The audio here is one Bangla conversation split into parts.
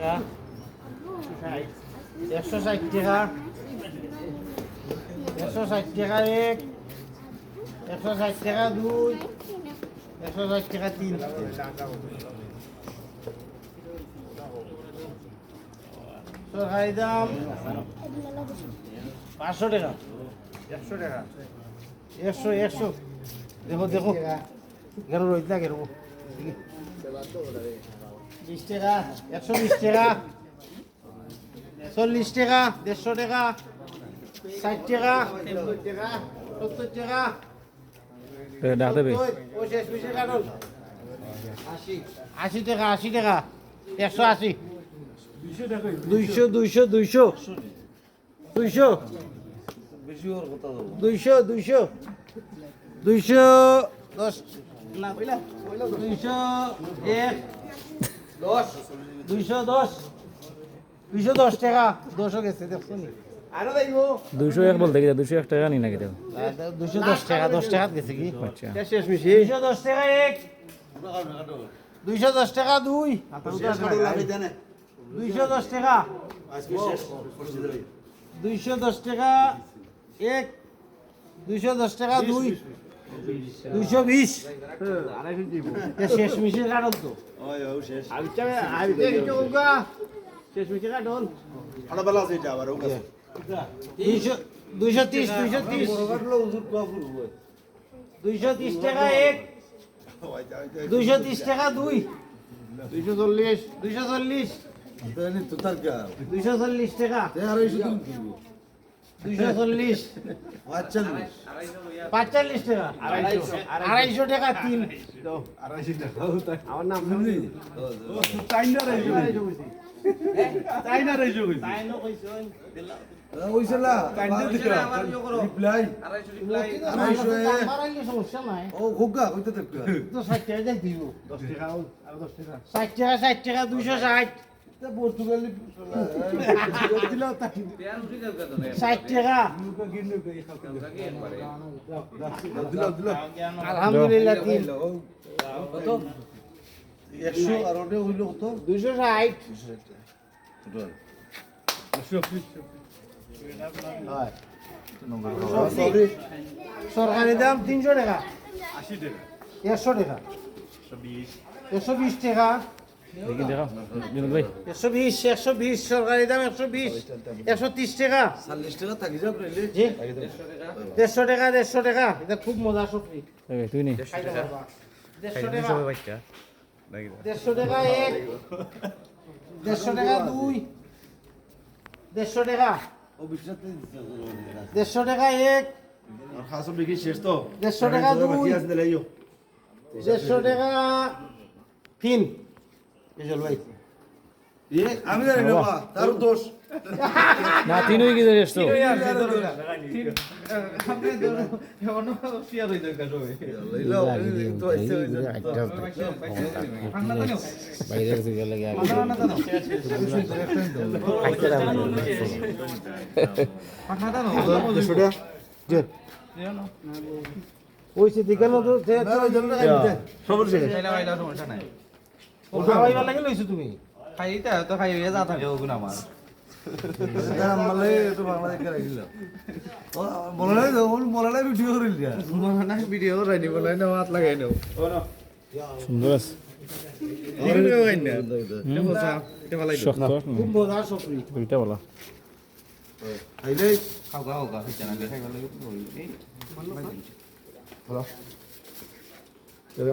160 টাকা 160 টাকা এক 160 টাকা দুই 160 টাকা তিন সরকারি দাম 500 টাকা 100 টাকা 100 দেখো দেখো গেরো রইত না গেরো 20 টাকা 120 টাকা 40 টাকা 150 টাকা 60 টাকা 70 টাকা ডাকতে বে 80 টাকা 80 টাকা 180 200 200 200 200 200 200 10 না কইলা 200 1 10 210 210 টাকা 200 গেছে দেখছো নি আরো দেইবো 201 বলতে কি 201 টাকা নি নাকি দেব 210 টাকা 10 টাকা গেছে কি আচ্ছা শেষ মিশি 210 টাকা এক 210 টাকা দুই 210 টাকা 210 টাকা এক 210 টাকা দুই 220 শেষ মিশির কারণ তো শেষ মিশির কারণ 230 টাকা এক 230 টাকা দুই 240 240 টাকা 240 45 টাকা 250 টাকা তিন আমার নাম সমস্যা নাই ও খোকা কইতে তো 60 টাকা যাই দিব 10 টাকা আর 10 টাকা 60 টাকা 260 পর্তুগালি দিলাও তাকি 60 টাকা আলহামদুলিল্লাহ তিন কত 100 আর ওটা হইলো কত 260 সরকারি দাম 300 টাকা 80 টাকা 100 টাকা 120 টাকা দেখি দেখো বিনোদ ভাই 120 সরকারি দাম 120 130 টাকা 40 টাকা থাকি যাও কইলে জি 150 টাকা 150 টাকা এটা খুব মজা সবজি এই তুই নি 150 টাকা সবাই বাচ্চা 150 টাকা এক 150 টাকা দুই 150 টাকা ও বিশাতে 150 টাকা এক আর খাসো বিকি শেষ তো 150 টাকা দুই 150 টাকা তিন এজল ভাই আমি জানি না বা তার দোষ না তিন হই কি ধরে আসছো বাইরে থেকে লাগে ওইছে দিকেন তো সবর শেষ সমস্যা নাই খাওয়াইবার লাগে লইছো তুমি খাইতে তো খাই হয়ে যা থাকে ওগুন আমার আমালে তো বাংলাদেশ কে রাখিল ও বললাই তো বললাই ভিডিও করিল দিয়া না ভিডিও রাইনি বলাই না হাত লাগাই নাও সুন্দর আছে ভিডিও হই না এটা বসা এটা ভালো লাগে শক্ত খুব মজার সবজি দুইটা বলা আইলে খাও খাও খাও জানা খাই ভালো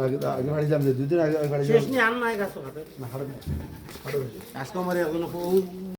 আগে গাড়ি যাম দুই দিন আগে গাড়ি শেষ নি আর নাই গাছ খাতে না হাড় আজকে আমার এখন